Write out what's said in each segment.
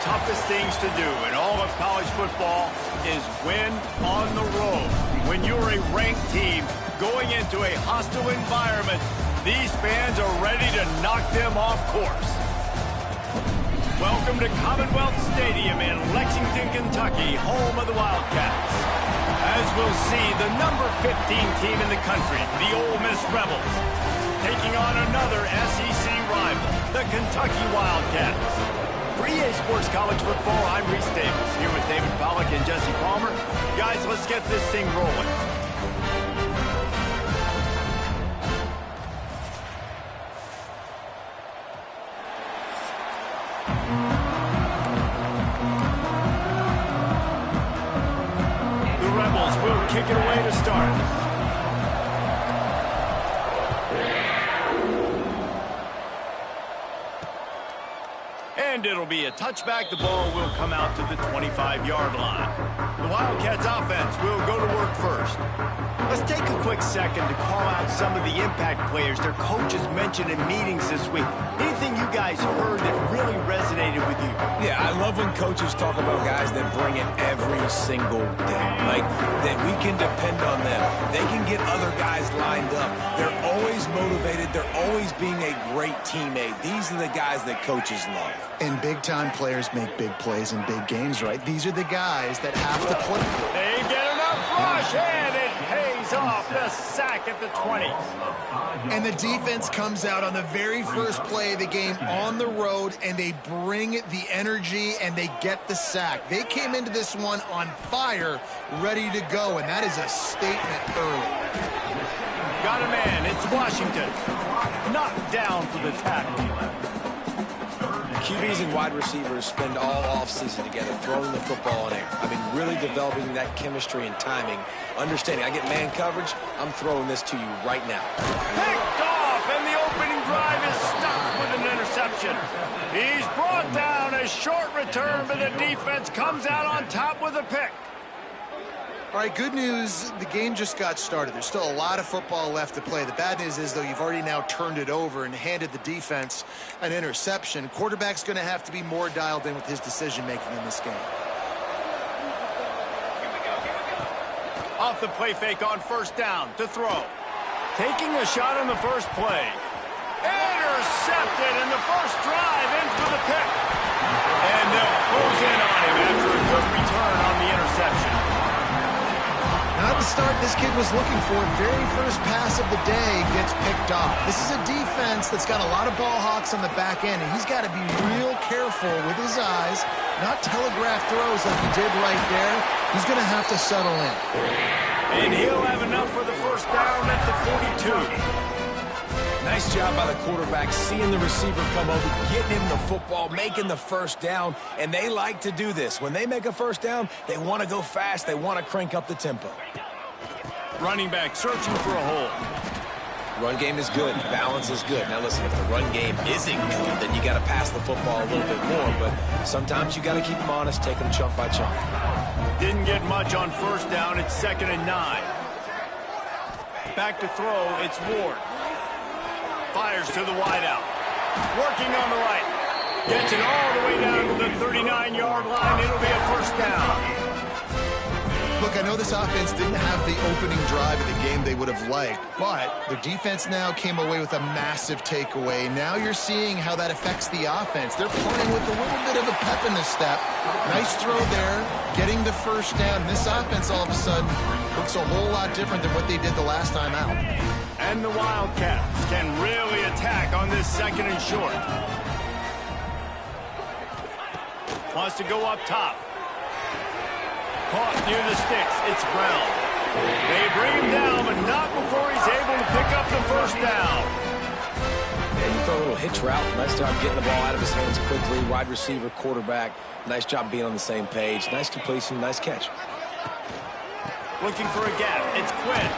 toughest things to do in all of college football is win on the road. When you're a ranked team going into a hostile environment, these fans are ready to knock them off course. Welcome to Commonwealth Stadium in Lexington, Kentucky, home of the Wildcats. As we'll see, the number 15 team in the country, the Ole Miss Rebels, taking on another SEC rival, the Kentucky Wildcats. For EA Sports College Football, I'm Reese Davis, here with David Pollack and Jesse Palmer. Guys, let's get this thing rolling. The Rebels will kick it away to start. And it'll be a touchback. The ball will come out to the 25-yard line. The Wildcats offense will go to work first. Let's take a quick second to call out some of the impact players their coaches mentioned in meetings this week. Anything you guys heard that really resonated with you? Yeah, I love when coaches talk about guys that bring it every single day. Like, that we can depend on them. They can get other guys lined up. They're always motivated. They're always being a great teammate. These are the guys that coaches love. And big-time players make big plays in big games, right? These are the guys that have to play. They get enough rush, and it pays off. The sack at the 20. And the defense comes out on the very first play of the game on the road, and they bring the energy, and they get the sack. They came into this one on fire, ready to go, and that is a statement early. Got a man. It's Washington. Knocked down for the tackle. QBs and wide receivers spend all offseason together throwing the football in air. I mean, really developing that chemistry and timing. Understanding, I get man coverage, I'm throwing this to you right now. Picked off, and the opening drive is stuck with an interception. He's brought down. A short return, but the defense comes out on top with a pick. All right, good news, the game just got started. There's still a lot of football left to play. The bad news is, though, you've already now turned it over and handed the defense an interception. Quarterback's going to have to be more dialed in with his decision-making in this game. Off the play fake on first down to throw. Taking a shot on the first play. Intercepted, and the first drive ends with a pick. And they'll close in on him after a good return on the interception. Not the start this kid was looking for. Very first pass of the day gets picked off. This is a defense that's got a lot of ball hawks on the back end, and he's got to be real careful with his eyes, not telegraph throws like he did right there. He's going to have to settle in. And he'll have enough for the first down at the 42. Nice job by the quarterback, seeing the receiver come over, getting him the football, making the first down, and they like to do this. When they make a first down, they want to go fast, they want to crank up the tempo. Running back searching for a hole. Run game is good, balance is good. Now listen, if the run game isn't good, then you got to pass the football a little bit more, but sometimes you got to keep them honest, take them chunk by chunk. Didn't get much on first down. It's 2nd and 9. Back to throw, it's Ward. Fires to the wideout. Working on the right. Gets it all the way down to the 39-yard line. It'll be a first down. Look, I know this offense didn't have the opening drive of the game they would have liked, but their defense now came away with a massive takeaway. Now you're seeing how that affects the offense. They're playing with a little bit of a pep in the step. Nice throw there, getting the first down. This offense all of a sudden looks a whole lot different than what they did the last time out. And the Wildcats can really attack on this 2nd and short. Wants to go up top. Caught near the sticks. It's Brown. They bring him down, but not before he's able to pick up the first down. And you throw a little hitch route. Nice job getting the ball out of his hands quickly. Wide receiver, quarterback. Nice job being on the same page. Nice completion, nice catch. Looking for a gap. It's Quinn.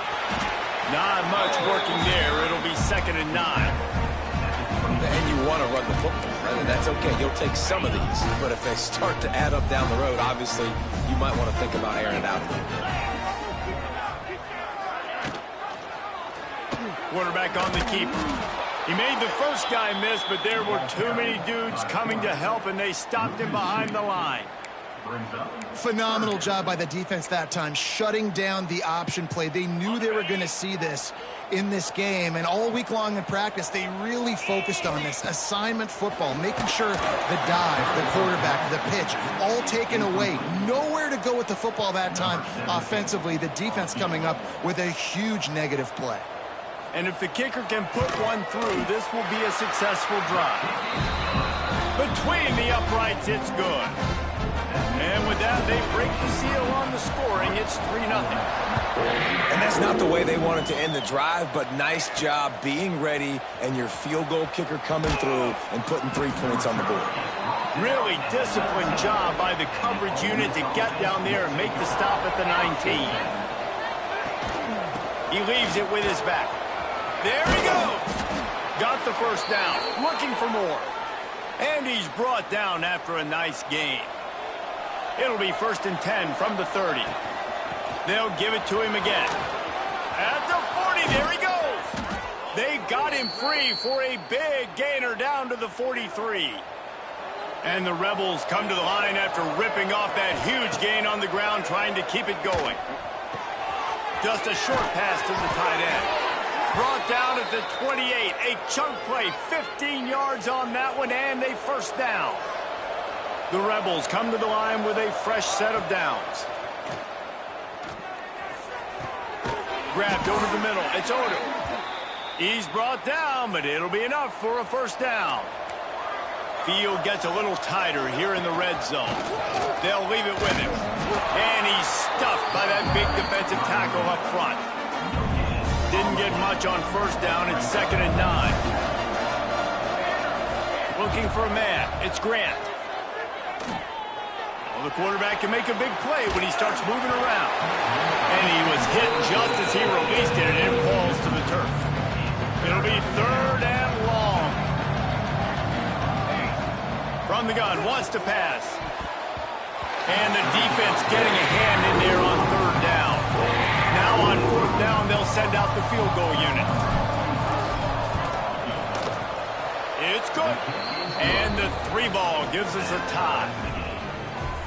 Not much working there. It'll be 2nd and 9. And you want to run the football, right? And that's okay. You'll take some of these. But if they start to add up down the road, obviously, you might want to think about airing it out a little bit. Quarterback on the keeper. He made the first guy miss, but there were too many dudes coming to help, and they stopped him behind the line. Phenomenal job by the defense that time, shutting down the option play. They knew they were going to see this in this game, and all week long in practice, they really focused on this. Assignment football, making sure the dive, the quarterback, the pitch, all taken away. Nowhere to go with the football that time offensively. The defense coming up with a huge negative play. And if the kicker can put one through, this will be a successful drive. Between the uprights, it's good. And with that, they break the seal on the scoring. It's 3-0. And that's not the way they wanted to end the drive, but nice job being ready and your field goal kicker coming through and putting 3 points on the board. Really disciplined job by the coverage unit to get down there and make the stop at the 19. He leaves it with his back. There he goes. Got the first down. Looking for more. And he's brought down after a nice gain. It'll be 1st and 10 from the 30. They'll give it to him again. At the 40, there he goes. They got him free for a big gainer down to the 43. And the Rebels come to the line after ripping off that huge gain on the ground, trying to keep it going. Just a short pass to the tight end. Brought down at the 28. A chunk play, 15 yards on that one, and a first down. The Rebels come to the line with a fresh set of downs. Grabbed over the middle. It's Odom. He's brought down, but it'll be enough for a first down. Field gets a little tighter here in the red zone. They'll leave it with him. And he's stuffed by that big defensive tackle up front. Didn't get much on first down. It's 2nd and 9. Looking for a man. It's Grant. Well, the quarterback can make a big play when he starts moving around. And he was hit just as he released it, and it falls to the turf. It'll be 3rd and long. From the gun, wants to pass. And the defense getting a hand in there on 3rd down. Now on 4th down, they'll send out the field goal unit. It's good. And the 3 ball gives us a tie.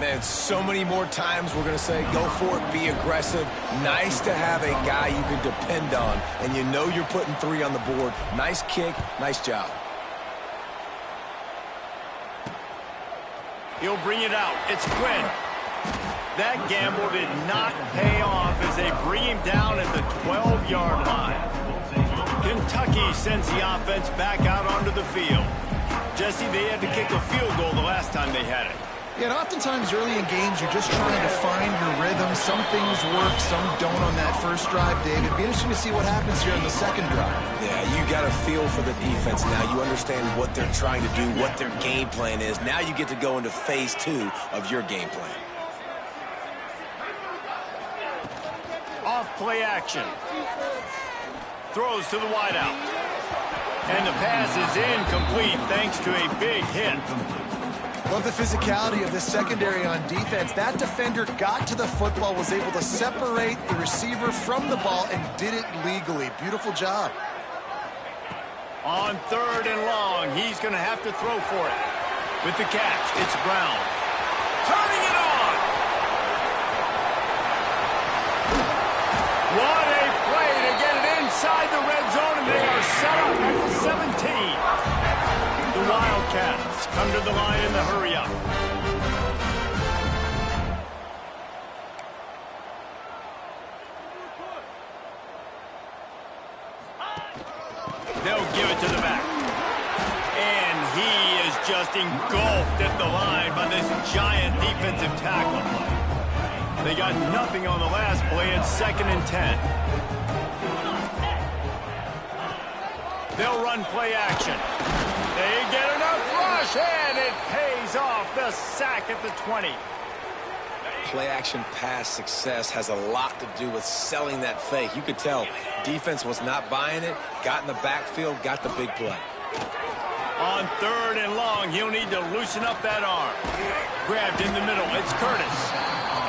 Man, so many more times we're going to say, go for it, be aggressive. Nice to have a guy you can depend on, and you know you're putting 3 on the board. Nice kick, nice job. He'll bring it out. It's Quinn. That gamble did not pay off as they bring him down at the 12-yard line. Kentucky sends the offense back out onto the field. Jesse, they had to kick a field goal the last time they had it. Yeah, and oftentimes early in games, you're just trying to find your rhythm. Some things work, some don't on that first drive, Dave. It'd be interesting to see what happens here in the second drive. Yeah, you got a feel for the defense now. You understand what they're trying to do, what their game plan is. Now you get to go into phase 2 of your game plan. Off play action. Throws to the wideout. And the pass is incomplete thanks to a big hit. Love the physicality of this secondary on defense. That defender got to the football, was able to separate the receiver from the ball, and did it legally. Beautiful job. On 3rd and long, he's going to have to throw for it. With the catch, it's Brown. Turning it on! What a play to get it inside the red zone, and they are set up at the 17. The Wildcats come to the line in the hurry-up. They'll give it to the back. And he is just engulfed at the line by this giant defensive tackle. They got nothing on the last play. It's 2nd and 10. They'll run play action. They get enough rush, and it pays off. The sack at the 20. Play-action pass success has a lot to do with selling that fake. You could tell defense was not buying it, got in the backfield, got the big play. On 3rd and long, he'll need to loosen up that arm. Grabbed in the middle. It's Curtis.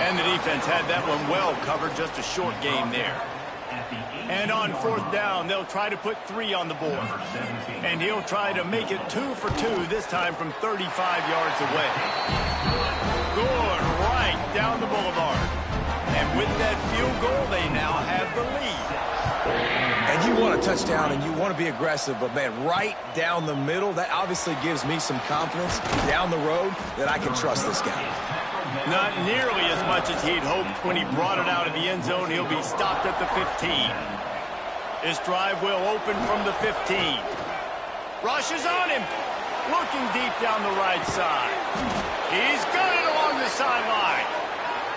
And the defense had that one well covered. Just a short game there. And on 4th down, they'll try to put 3 on the board. And he'll try to make it 2 for 2, this time from 35 yards away. Good, right down the boulevard. And with that field goal, they now have the lead. And you want a touchdown and you want to be aggressive, but, man, right down the middle, that obviously gives me some confidence down the road that I can trust this guy. Not nearly as much as he'd hoped when he brought it out of the end zone. He'll be stopped at the 15. This drive will open from the 15. Rushes on him. Looking deep down the right side. He's got it along the sideline.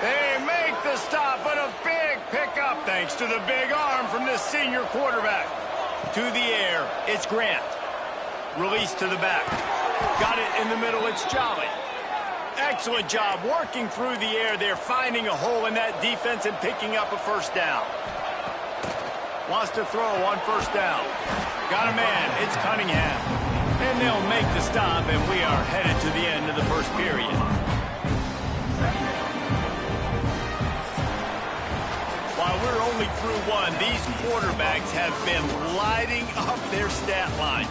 They make the stop, but a big pickup thanks to the big arm from this senior quarterback. To the air, it's Grant. Release to the back. Got it in the middle, it's Jolly. Excellent job working through the air there, finding a hole in that defense and picking up a 1st down. Wants to throw on 1st down. Got a man, it's Cunningham. And they'll make the stop, and we are headed to the end of the 1st period. While we're only through 1, these quarterbacks have been lighting up their stat lines.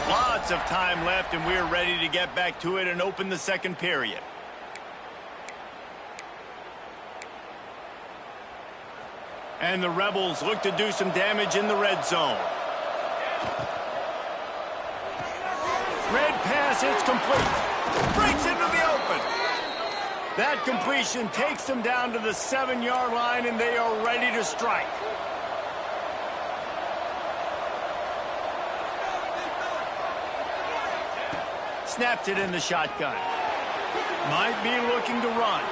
Lots of time left, and we're ready to get back to it and open the 2nd period. And the Rebels look to do some damage in the red zone. Red pass, it's complete. Breaks into the open. That completion takes them down to the 7-yard line, and they are ready to strike. Snaps it in the shotgun. Might be looking to run.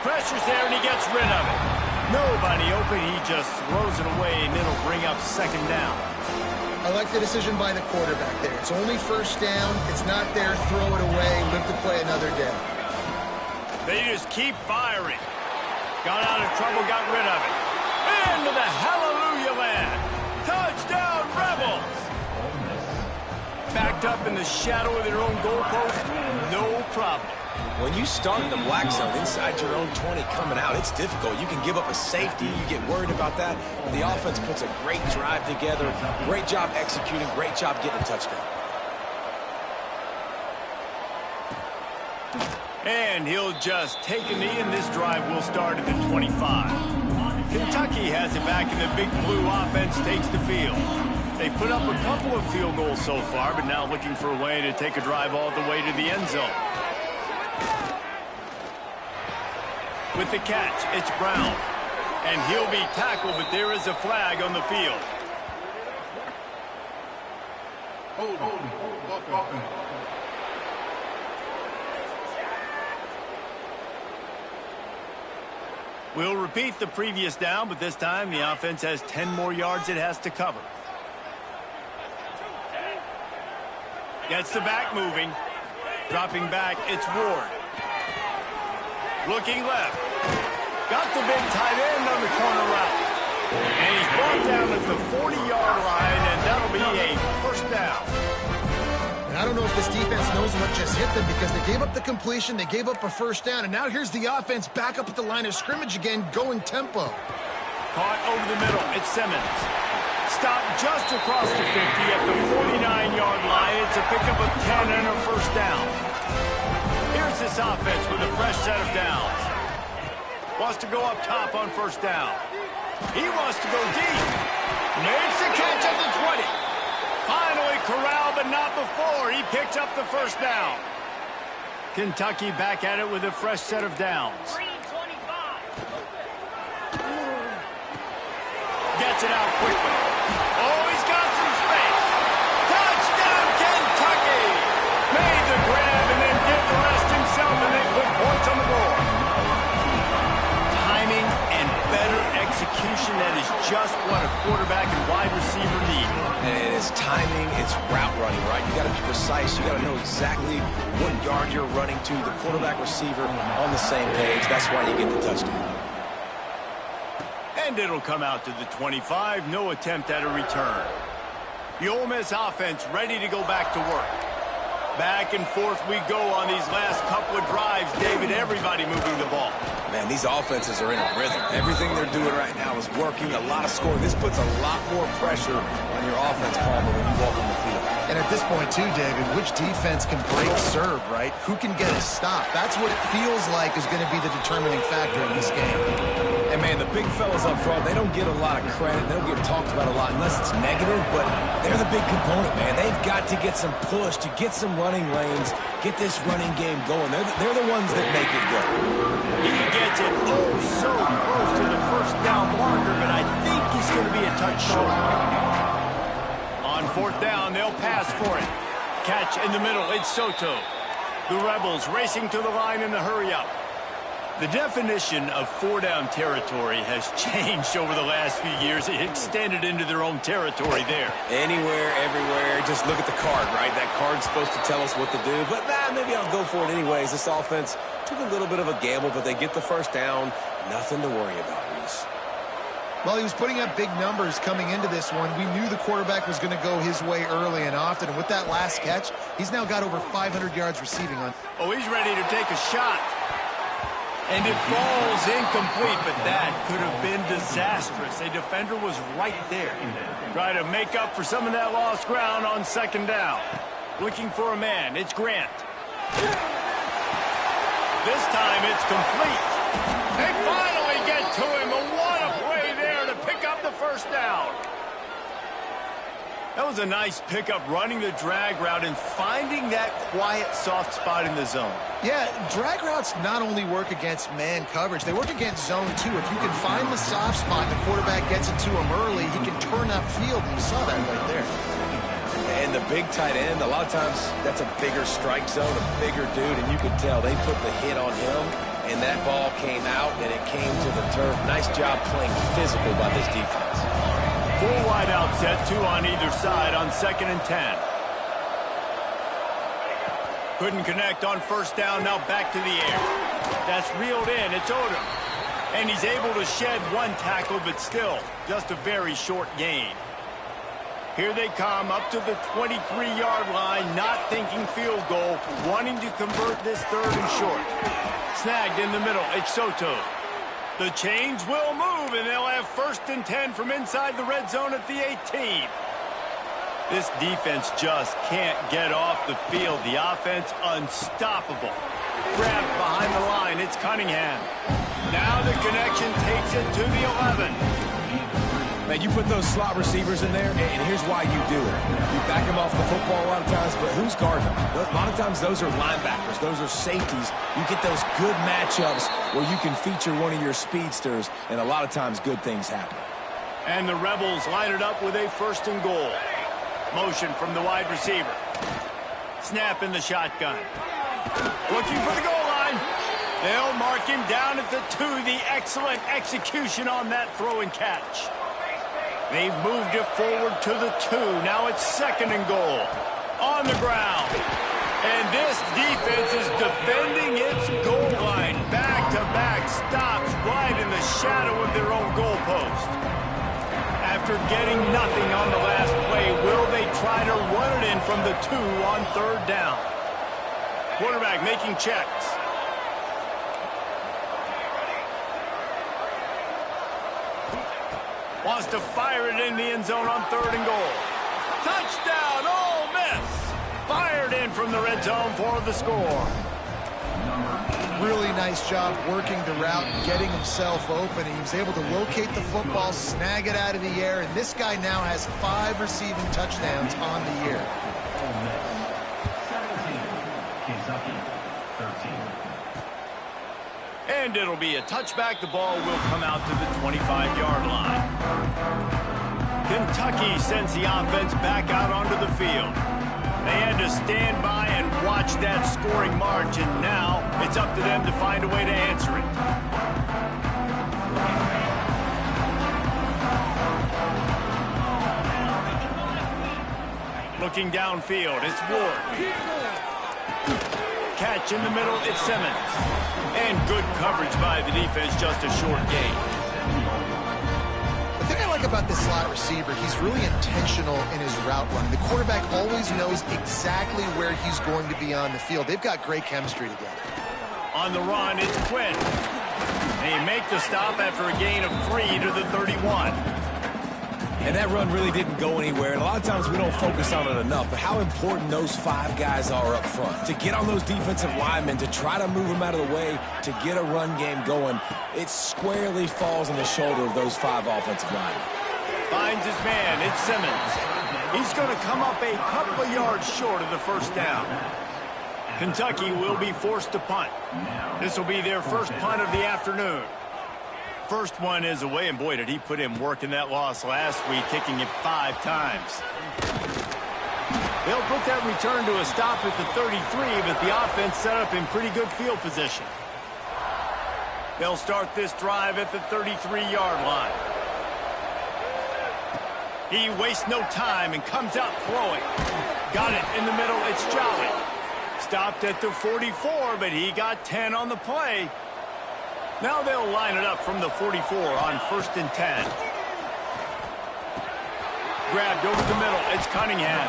Pressure's there, and he gets rid of it. Nobody open. He just throws it away, and it'll bring up 2nd down. I like the decision by the quarterback there. It's only 1st down. It's not there. Throw it away. Live to play another day. They just keep firing. Got out of trouble, got rid of it. Into the hallelujah land. Touchdown, Rebels! Backed up in the shadow of their own goalpost, no problem. When you start in the black zone inside your own 20 coming out, it's difficult. You can give up a safety. You get worried about that. The offense puts a great drive together. Great job executing. Great job getting a touchdown. And he'll just take a knee, and this drive will start at the 25. Kentucky has it back, and the big blue offense takes the field. They've put up a couple of field goals so far, but now looking for a way to take a drive all the way to the end zone. With the catch, it's Brown. And he'll be tackled, but there is a flag on the field. We'll repeat the previous down, but this time the offense has 10 more yards it has to cover. Gets the back moving. Dropping back, it's Ward. Looking left. Got the big tight end on the corner route. And he's brought down at the 40-yard line, and that'll be a 1st down. And I don't know if this defense knows what just hit them because they gave up the completion, they gave up a 1st down, and now here's the offense back up at the line of scrimmage again, going tempo. Caught over the middle, it's Simmons. Stopped just across the 50 at the 49-yard line. It's a pickup of 10 and a 1st down. Here's this offense with a fresh set of downs. Wants to go up top on 1st down. He wants to go deep. Makes the catch at the 20. Finally corralled, but not before. He picks up the 1st down. Kentucky back at it with a fresh set of downs. Gets it out quickly. Oh, he's got some space. Touchdown, Kentucky! Made the grab and then did the rest himself, and they put points on the board. Timing and better execution, that is just what a quarterback and wide receiver need. And it's timing, it's route running, right? You got to be precise. You got to know exactly what yard you're running to. The quarterback receiver on the same page. That's why you get the touchdown. And it'll come out to the 25. No attempt at a return. The Ole Miss offense ready to go back to work. Back and forth we go on these last couple of drives, David. Everybody moving the ball. Man, these offenses are in a rhythm. Everything they're doing right now is working. A lot of scoring. This puts a lot more pressure on your offense, Palmer, when you walk on the field. And at this point, too, David, which defense can break serve, right? Who can get a stop? That's what it feels like is going to be the determining factor in this game. And, man, the big fellas up front, they don't get a lot of credit. They don't get talked about a lot unless it's negative, but they're the big component, man. They've got to get some push, to get some running lanes, get this running game going. They're the ones that make it go. He gets it so close to the first down marker, but I think he's going to be a touch short. On fourth down, they'll pass for it. Catch in the middle, it's Soto. The Rebels racing to the line in the hurry-up. The definition of four-down territory has changed over the last few years. It extended into their own territory there. Anywhere, everywhere, just look at the card, right? That card's supposed to tell us what to do, but maybe I'll go for it anyways. This offense took a little bit of a gamble, but they get the first down. Nothing to worry about, Reese. Well, he was putting up big numbers coming into this one. We knew the quarterback was going to go his way early and often, and with that last catch, he's now got over 500 yards receiving on. Oh, he's ready to take a shot. And it falls incomplete, but that could have been disastrous. A defender was right there. Try to make up for some of that lost ground on second down. Looking for a man. It's Grant. This time it's complete. They finally get to him. What a play there to pick up the first down. That was a nice pickup, running the drag route and finding that quiet, soft spot in the zone. Yeah, drag routes not only work against man coverage, they work against zone too. If you can find the soft spot and the quarterback gets it to him early, he can turn upfield, and you saw that right there. And the big tight end, a lot of times that's a bigger strike zone, a bigger dude, and you could tell they put the hit on him, and that ball came out, and it came to the turf. Nice job playing physical by this defense. Full wide out set, two on either side on 2nd and 10. Couldn't connect on first down, now back to the air. That's reeled in, it's Odom. And he's able to shed one tackle, but still, just a very short gain. Here they come up to the 23-yard line, not thinking field goal, wanting to convert this third and short. Snagged in the middle, it's Soto. The chains will move, and they'll have 1st and 10 from inside the red zone at the 18. This defense just can't get off the field. The offense unstoppable. Grabbed behind the line, it's Cunningham. Now the connection takes it to the 11. Man, you put those slot receivers in there, and here's why you do it. You back them off the football a lot of times, but who's guarding them? A lot of times those are linebackers. Those are safeties. You get those good matchups where you can feature one of your speedsters, and a lot of times good things happen. And the Rebels line it up with a 1st and goal. Motion from the wide receiver. Snap in the shotgun. Looking for the goal line. They'll mark him down at the 2. The excellent execution on that throw and catch. They've moved it forward to the 2. Now it's 2nd and goal. On the ground. And this defense is defending its goal line. Back-to-back stops right in the shadow of their own goalpost. After getting nothing on the last play, will they try to run it in from the 2 on 3rd down? Quarterback making checks. Wants to fire it in the end zone on 3rd and goal. Touchdown, Ole Miss! Fired in from the red zone for the score. Really nice job working the route and getting himself open. He was able to locate the football, snag it out of the air, and this guy now has 5 receiving touchdowns on the year. And it'll be a touchback. The ball will come out to the 25-yard line. Kentucky sends the offense back out onto the field. They had to stand by and watch that scoring march, and now it's up to them to find a way to answer it. Looking downfield, it's Ward. Catch in the middle, it's Simmons. And good coverage by the defense, just a short gain. The thing I like like about this slot receiver, he's really intentional in his route running. The quarterback always knows exactly where he's going to be on the field. They've got great chemistry together. On the run, it's Quinn. They make the stop after a gain of 3 to the 31. And that run really didn't go anywhere. And a lot of times we don't focus on it enough, but how important those 5 guys are up front. To get on those defensive linemen, to try to move them out of the way, to get a run game going, it squarely falls on the shoulder of those 5 offensive linemen. Finds his man. It's Simmons. He's going to come up a couple of yards short of the first down. Kentucky will be forced to punt. This will be their first punt of the afternoon. First one is away, and boy, did he put in work in that loss last week, kicking it 5 times. They'll put that return to a stop at the 33, but the offense set up in pretty good field position. They'll start this drive at the 33-yard line. He wastes no time and comes out throwing. Got it in the middle. It's Jolly. Stopped at the 44, but he got 10 on the play. Now they'll line it up from the 44 on 1st and 10. Grabbed over the middle. It's Cunningham.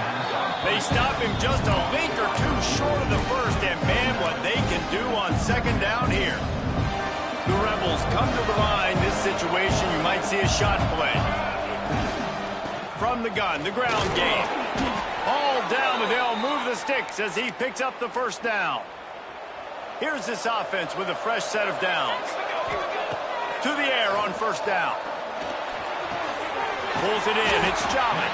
They stop him just a link or 2 short of the first, and man, what they can do on 2nd down here. The Rebels come to the line. This situation, you might see a shot play. From the gun, the ground game. All down, but they'll move the sticks as he picks up the first down. Here's this offense with a fresh set of downs. To the air on 1st down. Pulls it in. It's Jolly.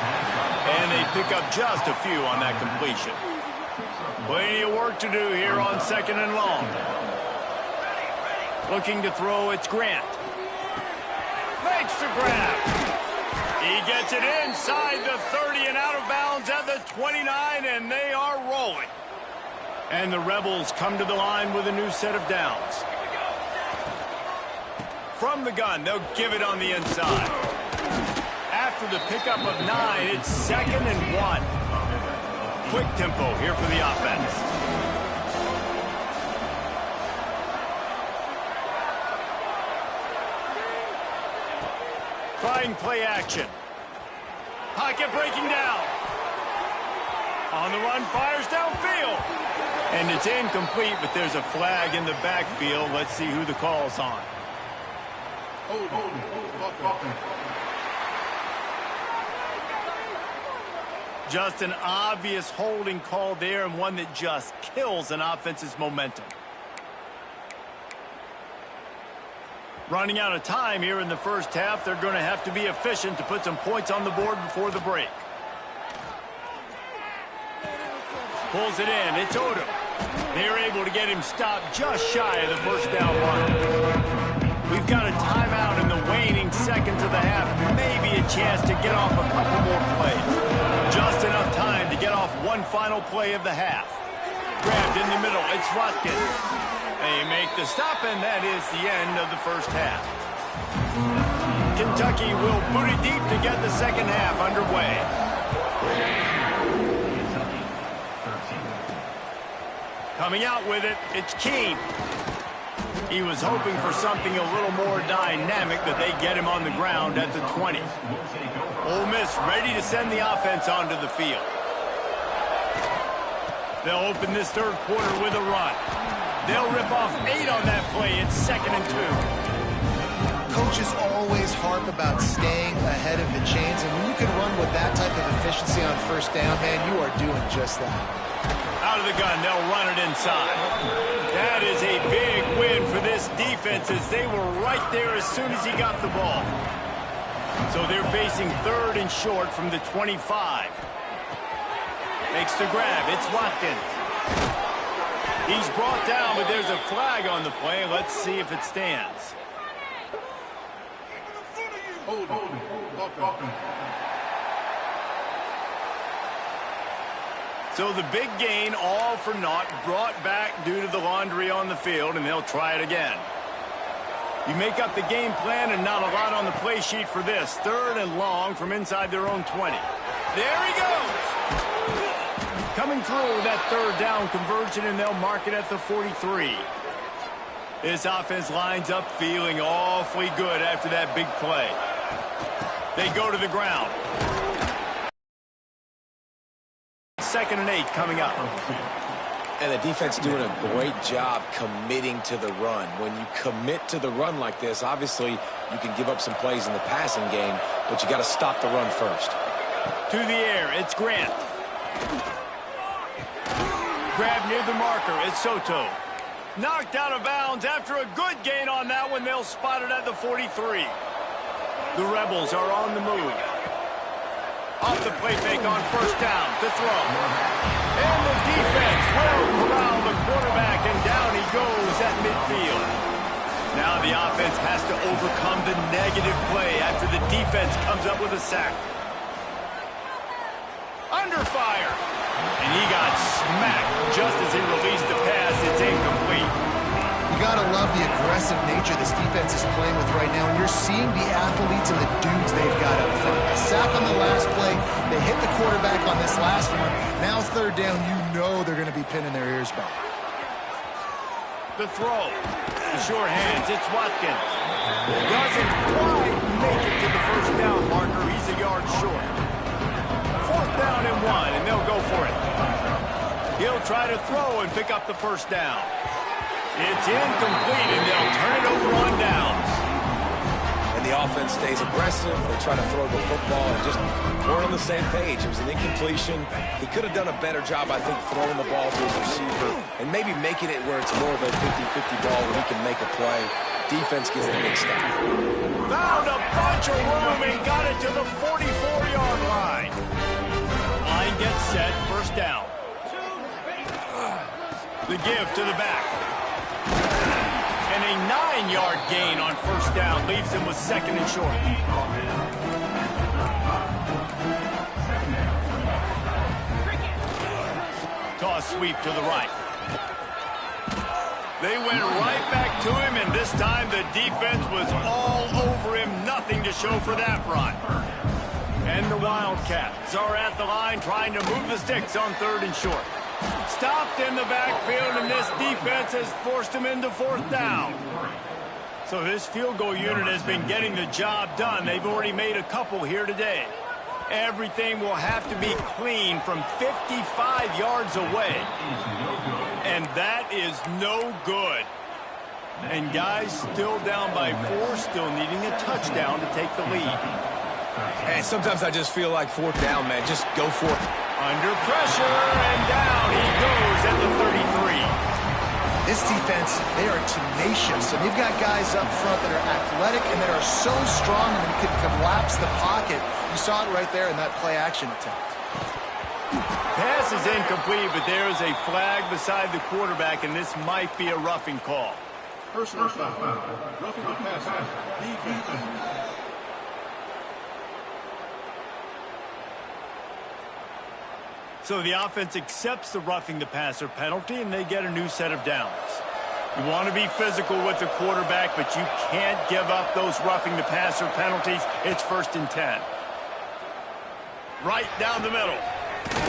And they pick up just a few on that completion. Plenty of work to do here on 2nd and long. Looking to throw, it's Grant. Makes the grab. He gets it inside the 30 and out of bounds at the 29, and they are rolling. And the Rebels come to the line with a new set of downs. From the gun, they'll give it on the inside. After the pickup of 9, it's 2nd and 1. Quick tempo here for the offense. Trying play action. Pocket breaking down. On the run, fires downfield. And it's incomplete, but there's a flag in the backfield. Let's see who the call's on. Just an obvious holding call there, and one that just kills an offense's momentum. Running out of time here in the first half. They're going to have to be efficient to put some points on the board before the break. Pulls it in. It's Odom. They're able to get him stopped just shy of the first down line. We've got a timeout in the waning seconds of the half. Maybe a chance to get off a couple more plays. Just enough time to get off one final play of the half. Grabbed in the middle. It's Watkins. They make the stop, and that is the end of the first half. Kentucky will boot it deep to get the second half underway. Coming out with it, it's Keene. He was hoping for something a little more dynamic, but they get him on the ground at the 20. Ole Miss ready to send the offense onto the field. They'll open this third quarter with a run. They'll rip off 8 on that play. It's 2nd and 2. Coaches always harp about staying ahead of the chains, and when you can run with that type of efficiency on 1st down, man, you are doing just that. Out of the gun, they'll run it inside. That is a big win for this defense, as they were right there as soon as he got the ball. So they're facing 3rd and short from the 25. Makes the grab. It's Watkins. He's brought down, but there's a flag on the play. Let's see if it stands. So the big gain, all for naught, brought back due to the laundry on the field, and they'll try it again. You make up the game plan, and not a lot on the play sheet for this. 3rd and long from inside their own 20. There he goes! Coming through that 3rd down conversion, and they'll mark it at the 43. This offense lines up feeling awfully good after that big play. They go to the ground. 2nd and 8 coming up. And the defense doing a great job committing to the run. When you commit to the run like this, obviously you can give up some plays in the passing game, but you got to stop the run first. To the air, it's Grant. Grab near the marker, it's Soto. Knocked out of bounds after a good gain on that one. They'll spot it at the 43. The Rebels are on the move. Off the play fake on 1st down to throw. And the defense will corral the quarterback, and down he goes at midfield. Now the offense has to overcome the negative play after the defense comes up with a sack. Under fire. And he got smacked just as he released the pass. It's incomplete. You got to love the aggressive nature this defense is playing with right now, and you're seeing the athletes and the dudes they've got up front. A sack on the last play. They hit the quarterback on this last one. Now 3rd down, you know they're going to be pinning their ears back. The throw. The sure hands. It's Watkins. Doesn't quite make it to the 1st down marker. He's a yard short. 4th down and 1, and they'll go for it. He'll try to throw and pick up the 1st down. It's incomplete, and they'll turn it over on downs. And the offense stays aggressive. They try to throw the football and just weren't on the same page. It was an incompletion. He could have done a better job, I think, throwing the ball to his receiver and maybe making it where it's more of a 50-50 ball where he can make a play. Defense gets the big stop. Found a bunch of room and got it to the 44-yard line. Line gets set, 1st down. The give to the back. And a 9-yard gain on 1st down leaves him with 2nd and short. Toss sweep to the right. They went right back to him, and this time the defense was all over him. Nothing to show for that run. And the Wildcats are at the line trying to move the sticks on 3rd and short. Stopped in the backfield, and this defense has forced him into 4th down. So this field goal unit has been getting the job done. They've already made a couple here today. Everything will have to be clean from 55 yards away. And that is no good. And guys still down by 4, still needing a touchdown to take the lead. And sometimes I just feel like 4th down, man. Just go for it. Under pressure, and down he goes at the 33. This defense, they are tenacious, and they've got guys up front that are athletic and that are so strong and can collapse the pocket. You saw it right there in that play-action attempt. Pass is incomplete, but there is a flag beside the quarterback, and this might be a roughing call. Personal foul. Roughing the passer. Defense. So the offense accepts the roughing the passer penalty, and they get a new set of downs. You want to be physical with the quarterback, but you can't give up those roughing the passer penalties. It's 1st and 10. Right down the middle.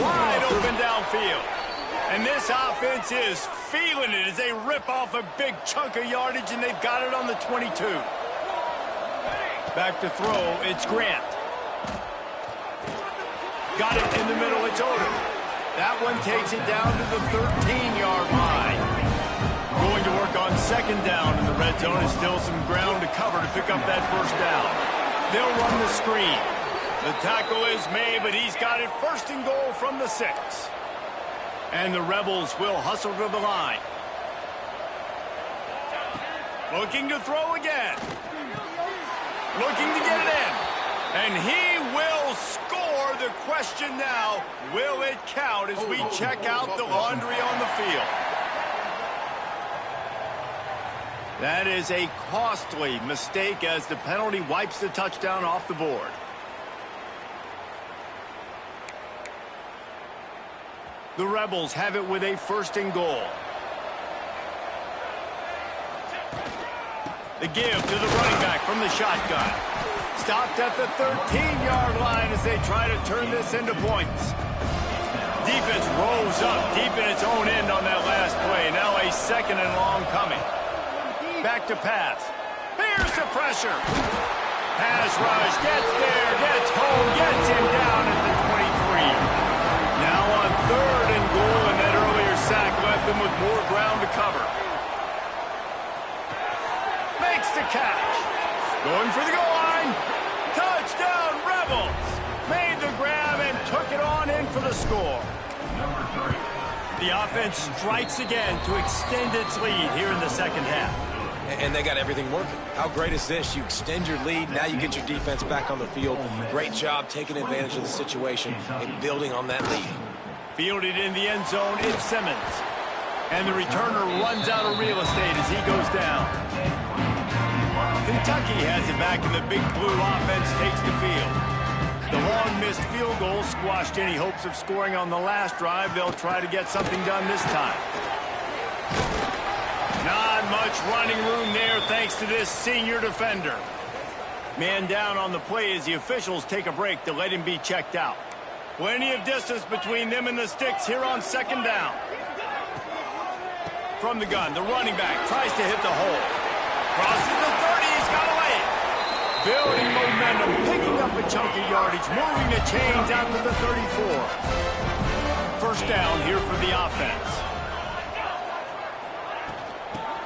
Wide open downfield. And this offense is feeling it as they rip off a big chunk of yardage, and they've got it on the 22. Back to throw, it's Grant. Got it in the middle, it's Odom. That one takes it down to the 13-yard line. Going to work on 2nd down in the red zone. Is still some ground to cover to pick up that 1st down. They'll run the screen. The tackle is made, but he's got it 1st and goal from the 6. And the Rebels will hustle to the line. Looking to throw again. Looking to get it in. And he will score. The question now, will it count as we check out the laundry on the field? That is a costly mistake as the penalty wipes the touchdown off the board. The Rebels have it with a 1st and goal. The give to the running back from the shotgun. Stopped at the 13-yard line as they try to turn this into points. Defense rolls up deep in its own end on that last play. Now a 2nd and long coming. Back to pass. Here's the pressure. Pass rush gets there. gets home, gets him down at the 23. Now on 3rd and goal, and that earlier sack left them with more ground to cover. Makes the catch. Going for the goal line. Touchdown, Rebels. Made the grab and took it on in for the score. The offense strikes again to extend its lead here in the second half. And they got everything working. How great is this? You extend your lead, now you get your defense back on the field. Great job taking advantage of the situation and building on that lead. Fielded in the end zone, it's Simmons. And the returner runs out of real estate as he goes down. Kentucky has it back, and the Big Blue offense takes the field. The long missed field goal squashed any hopes of scoring on the last drive. They'll try to get something done this time. Not much running room there thanks to this senior defender. Man down on the play as the officials take a break to let him be checked out. Plenty of distance between them and the sticks here on 2nd down. From the gun, the running back tries to hit the hole. Crosses the 30, he's got away. Building momentum, picking up a chunk of yardage, moving the chains out to the 34. 1st down here for the offense.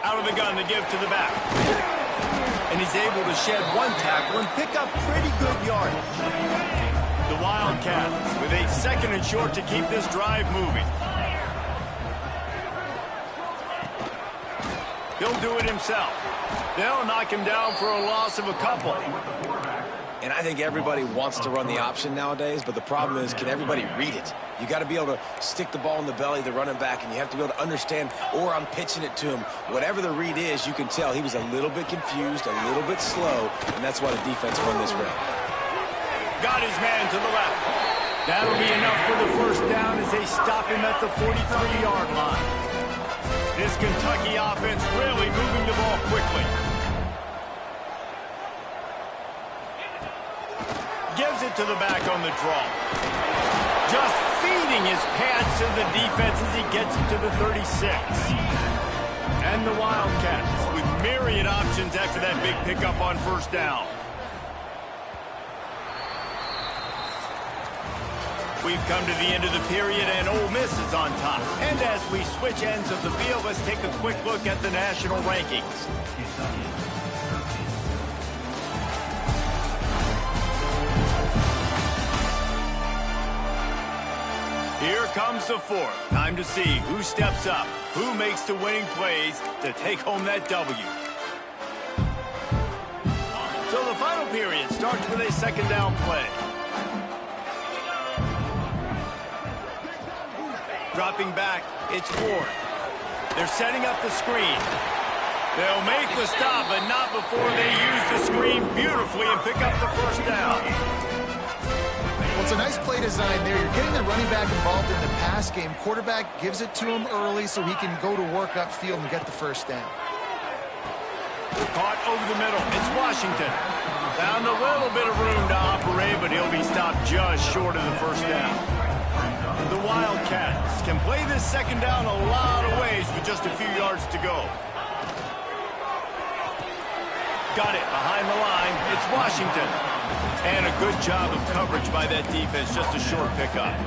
Out of the gun to give to the back. And he's able to shed one tackle and pick up pretty good yardage. The Wildcats with a 2nd and short to keep this drive moving. He'll do it himself. They'll knock him down for a loss of a couple. And I think everybody wants to run the option nowadays, but the problem is, can everybody read it? You got to be able to stick the ball in the belly of the running back, and you have to be able to understand, or I'm pitching it to him. Whatever the read is, you can tell he was a little bit confused, a little bit slow, and that's why the defense won this round. Got his man to the left. That'll be enough for the 1st down as they stop him at the 43-yard line. This Kentucky offense really moving the ball quickly. Gives it to the back on the draw. Just feeding his pads to the defense as he gets it to the 36. And the Wildcats with myriad options after that big pickup on 1st down. We've come to the end of the period, and Ole Miss is on top. And as we switch ends of the field, let's take a quick look at the national rankings. Here comes the 4th. Time to see who steps up, who makes the winning plays to take home that W. So the final period starts with a 2nd down play. Dropping back, it's Ward. They're setting up the screen. They'll make the stop, but not before they use the screen beautifully and pick up the 1st down. Well, it's a nice play design there. You're getting the running back involved in the pass game. Quarterback gives it to him early so he can go to work upfield and get the 1st down. Caught over the middle. It's Washington. Found a little bit of room to operate, but he'll be stopped just short of the 1st down. The Wildcats can play this 2nd down a lot of ways with just a few yards to go. Got it behind the line. It's Washington. And a good job of coverage by that defense. Just a short pickup.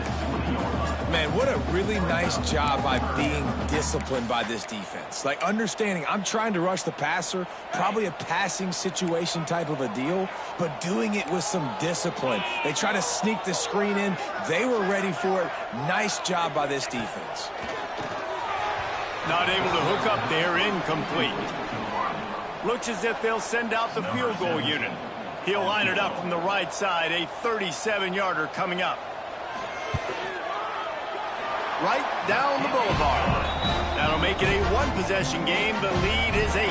Man, what a really nice job by being disciplined by this defense. Like, understanding I'm trying to rush the passer, probably a passing situation type of a deal, but doing it with some discipline. They try to sneak the screen in. They were ready for it. Nice job by this defense. Not able to hook up there, incomplete. Looks as if they'll send out the field goal unit. He'll line it up from the right side, a 37-yarder coming up. Right down the boulevard. That'll make it a one-possession game. The lead is 8.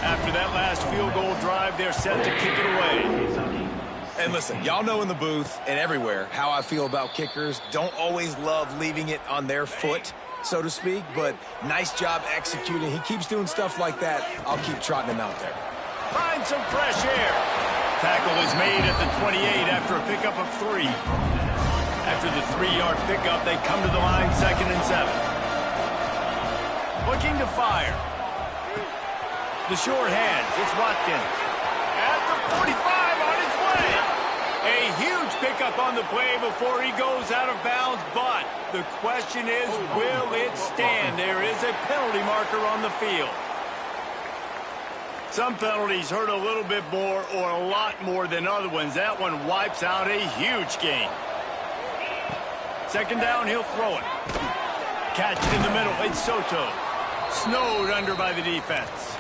After that last field goal drive, they're set to kick it away. And listen, y'all know in the booth and everywhere how I feel about kickers. Don't always love leaving it on their foot, so to speak, but nice job executing. He keeps doing stuff like that. I'll keep trotting him out there. Find some fresh air. Tackle is made at the 28 after a pickup of 3. After the 3-yard pickup, they come to the line 2nd and 7. Looking to fire. The short hands, it's Watkins. At the 45 on his way. A huge pickup on the play before he goes out of bounds, but the question is, will it stand? There is a penalty marker on the field. Some penalties hurt a little bit more or a lot more than other ones. That one wipes out a huge gain. Second down, he'll throw it. Catch in the middle, it's Soto. Snowed under by the defense.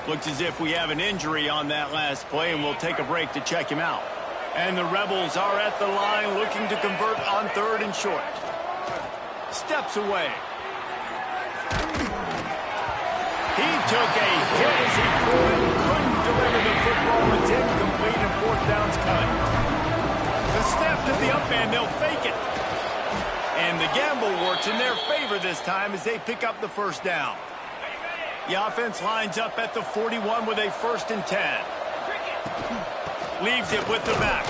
Looks as if we have an injury on that last play, and we'll take a break to check him out. And the Rebels are at the line looking to convert on 3rd and short. Steps away. He took a hit as he couldn't deliver the football. It's incomplete and 4th down's coming. The snap to the up man, they'll fake it. And the gamble works in their favor this time as they pick up the 1st down. The offense lines up at the 41 with a 1st and 10. Leaves it with the back.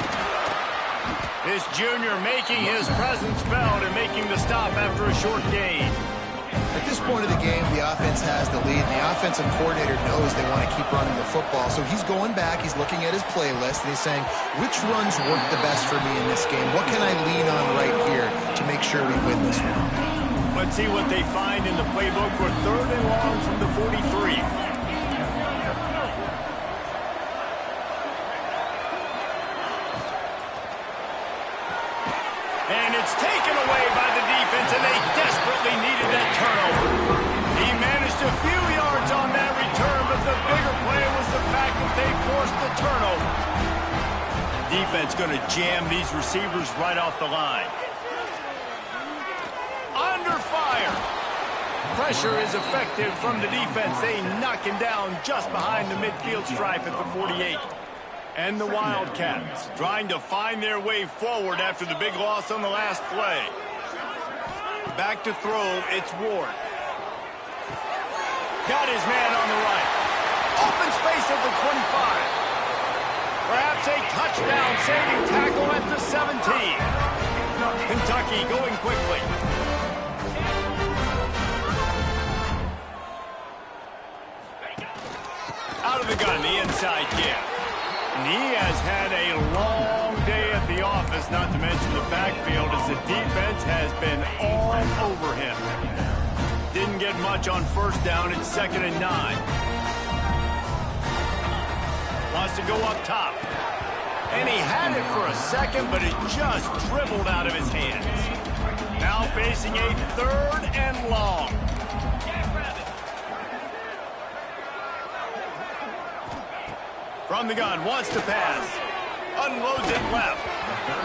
This junior making his presence felt and making the stop after a short gain. At this point of the game, the offense has the lead, and the offensive coordinator knows they want to keep running the football. So he's going back, he's looking at his playlist, and he's saying, which runs work the best for me in this game? What can I lean on right here to make sure we win this one? Let's see what they find in the playbook for 3rd and long from the 43. And it's taken away by the defense, and they desperately needed that turnover. He managed a few yards on that return, but the bigger play was the fact that they forced the turnover. Defense going to jam these receivers right off the line. Under fire. Pressure is effective from the defense. They knock him down just behind the midfield stripe at the 48. And the Wildcats trying to find their way forward after the big loss on the last play. Back to throw, it's Ward. Got his man on the right. Open space at the 25. Perhaps a touchdown-saving tackle at the 17. Kentucky going quickly. Out of the gun, the inside give. And he has had a long day at the office, not to mention the backfield, as the defense has been all over him. Didn't get much on 1st down. It's 2nd and 9. Wants to go up top. And he had it for a second, but it just dribbled out of his hands. Now facing a 3rd and long. From the gun, wants to pass. Unloads it left.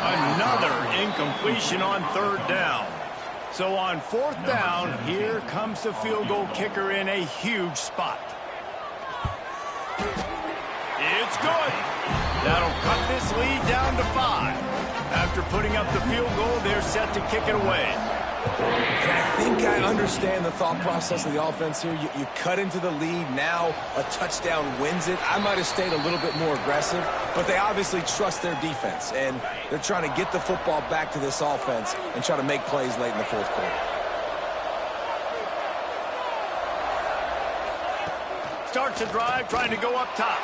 Another incompletion on 3rd down. So on 4th down, here comes the field goal kicker in a huge spot. It's good. That'll cut this lead down to 5. After putting up the field goal, they're set to kick it away. And I think I understand the thought process of the offense here. You cut into the lead. Now a touchdown wins it. I might have stayed a little bit more aggressive, but they obviously trust their defense, and they're trying to get the football back to this offense and try to make plays late in the 4th quarter. Starts a drive, trying to go up top.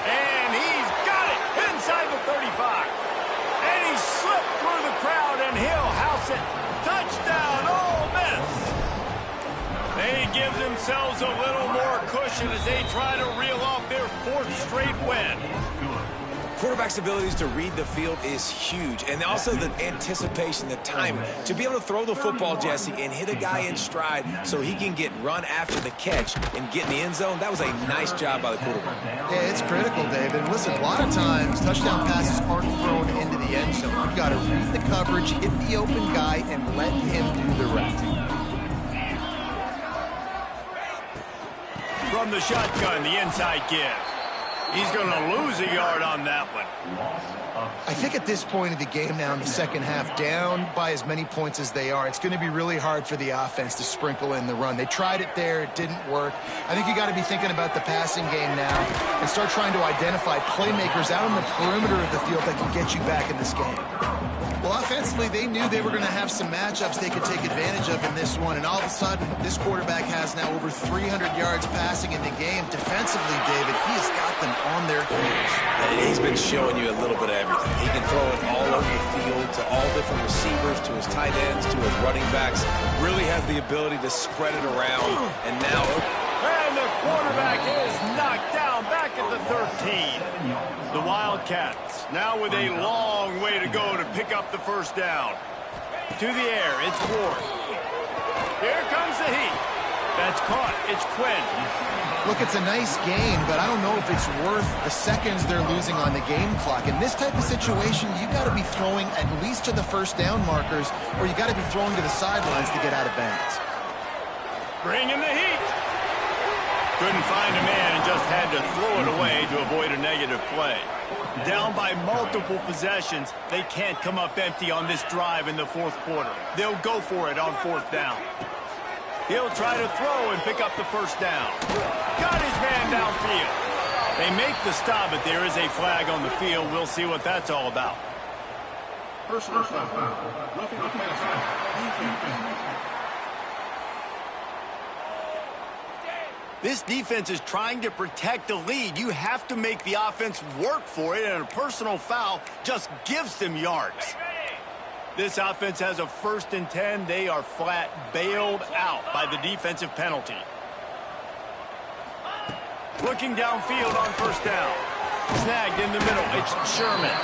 And he's got it inside the 35. And he slipped through the crowd, and he'll house it. Touchdown, Ole Miss. They give themselves a little more cushion as they try to reel off their 4th straight win. Quarterback's abilities to read the field is huge, and also the anticipation, the timing. To be able to throw the football, Jesse, and hit a guy in stride so he can get run after the catch and get in the end zone, that was a nice job by the quarterback. Yeah, it's critical, David. Listen, a lot of times touchdown passes aren't thrown into the end zone. You've got to read the coverage, hit the open guy, and let him do the rest. From the shotgun, the inside give. He's going to lose a yard on that one. I think at this point of the game now in the second half, down by as many points as they are, it's going to be really hard for the offense to sprinkle in the run. They tried it there. It didn't work. I think you got to be thinking about the passing game now and start trying to identify playmakers out on the perimeter of the field that can get you back in this game. Well, offensively, they knew they were going to have some matchups they could take advantage of in this one, and all of a sudden, this quarterback has now over 300 yards passing in the game. Defensively, David, he's got them on their heels. And he's been showing you a little bit of everything. He can throw it all over the field to all different receivers, to his tight ends, to his running backs. Really has the ability to spread it around, and now... And the quarterback is knocked down back at the 13. The Wildcats now with a long way to go to pick up the first down. To the air, it's Ward. Here comes the heat. That's caught. It's Quinn. Look, it's a nice gain, but I don't know if it's worth the seconds they're losing on the game clock. In this type of situation, you got to be throwing at least to the first down markers, or you got to be throwing to the sidelines to get out of bounds. Bring in the heat. Couldn't find a man and just had to throw it away to avoid a negative play. Down by multiple possessions, they can't come up empty on this drive in the fourth quarter. They'll go for it on fourth down. He'll try to throw and pick up the first down. Got his man downfield. They make the stop, but there is a flag on the field. We'll see what that's all about. Personal foul. Roughing the passer. This defense is trying to protect the lead. You have to make the offense work for it, and a personal foul just gives them yards. This offense has a 1st and 10. They are flat bailed out by the defensive penalty. Looking downfield on first down. Snagged in the middle. It's Sherman.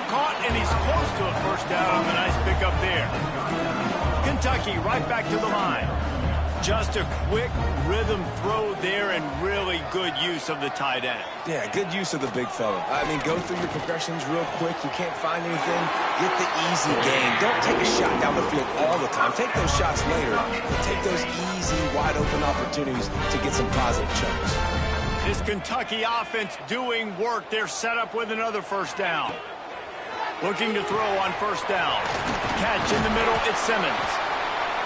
Caught, and he's close to a first down on the nice pickup there. Kentucky right back to the line. Just a quick rhythm throw there and really good use of the tight end. Yeah, good use of the big fella. I mean, go through your progressions real quick. You can't find anything. Get the easy gain. Don't take a shot down the field all the time. Take those shots later, but take those easy, wide-open opportunities to get some positive chunks. This Kentucky offense doing work. They're set up with another first down. Looking to throw on first down. Catch in the middle. It's Simmons.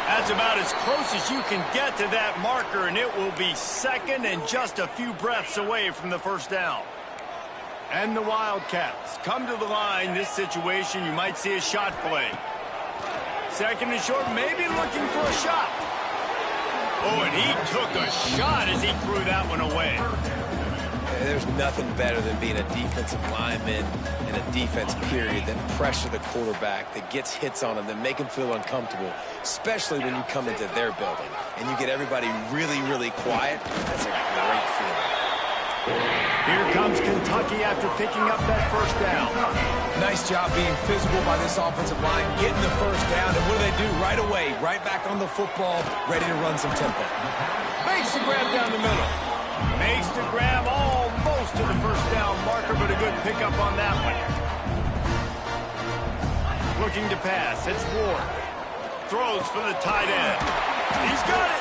That's about as close as you can get to that marker, and it will be second and just a few breaths away from the first down. And the Wildcats come to the line. This situation, you might see a shot play. Second and short, maybe looking for a shot. Oh, and he took a shot as he threw that one away. There's nothing better than being a defensive lineman in a defense period that pressure the quarterback, that gets hits on him, that make him feel uncomfortable, especially when you come into their building and you get everybody really, really quiet. That's a great feeling. Here comes Kentucky after picking up that first down. Nice job being physical by this offensive line, getting the first down, and what do? Right away, right back on the football, ready to run some tempo. Makes the grab down the middle. Makes the grab almost to the first down marker, but a good pickup on that one. Looking to pass. It's Ward. Throws for the tight end. He's got it.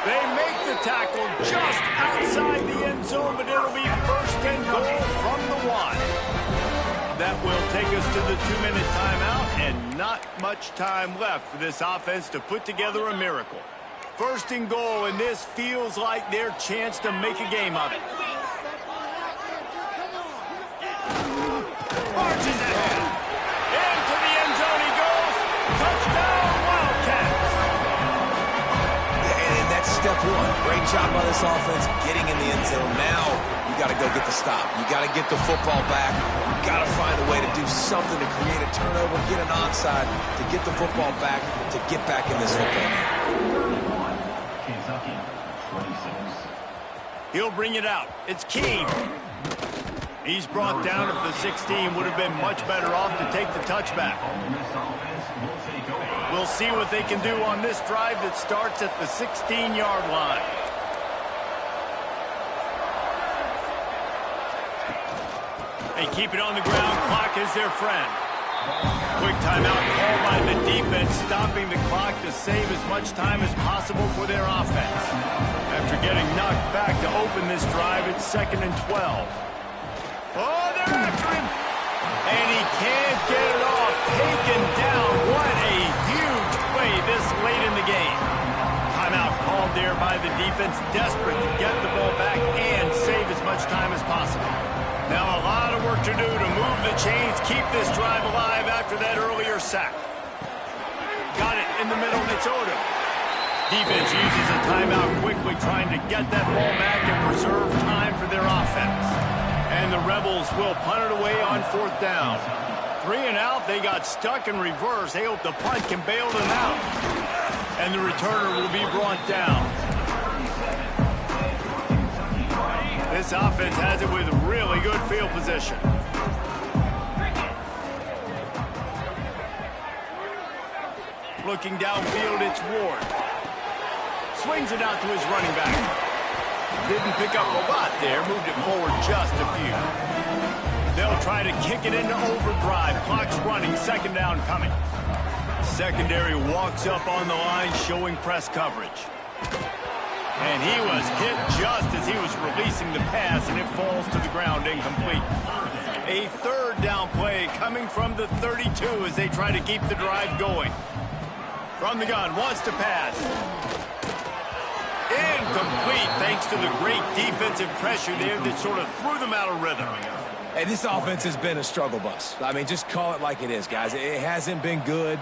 They make the tackle just outside the end zone, but it'll be first and goal from the 1. That will take us to the 2-minute timeout, and not much time left for this offense to put together a miracle. First and goal, and this feels like their chance to make a game of it. Marches ahead. Into the end zone he goes. Touchdown, Wildcats. And that's step one. Great job by this offense getting in the end zone. Now you got to go get the stop. You got to get the football back. You got to find a way to do something to create a turnover, get an onside, to get the football back, to get back in this football game. He'll bring it out. It's Keene. He's brought down at the 16. Would have been much better off to take the touchback. We'll see what they can do on this drive that starts at the 16-yard line. They keep it on the ground. Clock is their friend. Quick timeout called by the defense, stopping the clock to save as much time as possible for their offense. After getting knocked back to open this drive, it's 2nd and 12. Oh, they're after him. And he can't get it off. Taken down. What a huge play this late in the game. Timeout called there by the defense, desperate to get the ball back and save as much time as possible. Now a lot of work to do to move the chains, keep this drive alive after that earlier sack. Got it in the middle, and it's Odom. Defense uses a timeout quickly, trying to get that ball back and preserve time for their offense. And the Rebels will punt it away on 4th down. 3 and out, they got stuck in reverse. They hope the punt can bail them out. And the returner will be brought down. This offense has it with really good field position. Looking downfield, it's Ward. Swings it out to his running back. Didn't pick up a lot there, moved it forward just a few. They'll try to kick it into overdrive. Clock's running, 2nd down coming. Secondary walks up on the line, showing press coverage. And he was hit just as he was releasing the pass, and it falls to the ground incomplete. A 3rd down play coming from the 32 as they try to keep the drive going. From the gun, wants to pass. Incomplete, thanks to the great defensive pressure there that sort of threw them out of rhythm. Hey, this offense has been a struggle bus. I mean, just call it like it is, guys. It hasn't been good,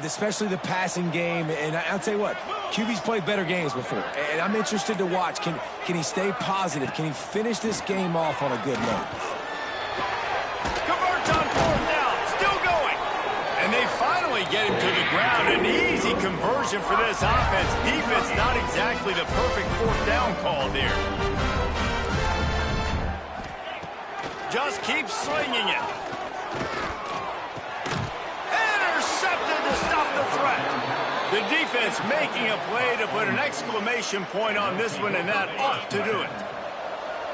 especially the passing game. And I'll tell you what, QB's played better games before. And I'm interested to watch. Can he stay positive? Can he finish this game off on a good note? Converts on 4th down, still going. And they finally get him to the ground. An easy conversion for this offense. Defense not exactly the perfect 4th down call there. Just keep slinging it. Intercepted to stop the threat. The defense making a play to put an exclamation point on this one, and that ought to do it.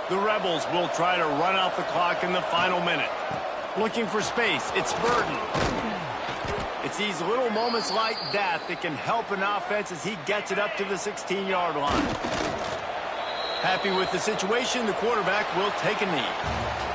The Rebels will try to run out the clock in the final minute. Looking for space, it's Burton. It's these little moments like that that can help an offense as he gets it up to the 16-yard line. Happy with the situation, the quarterback will take a knee.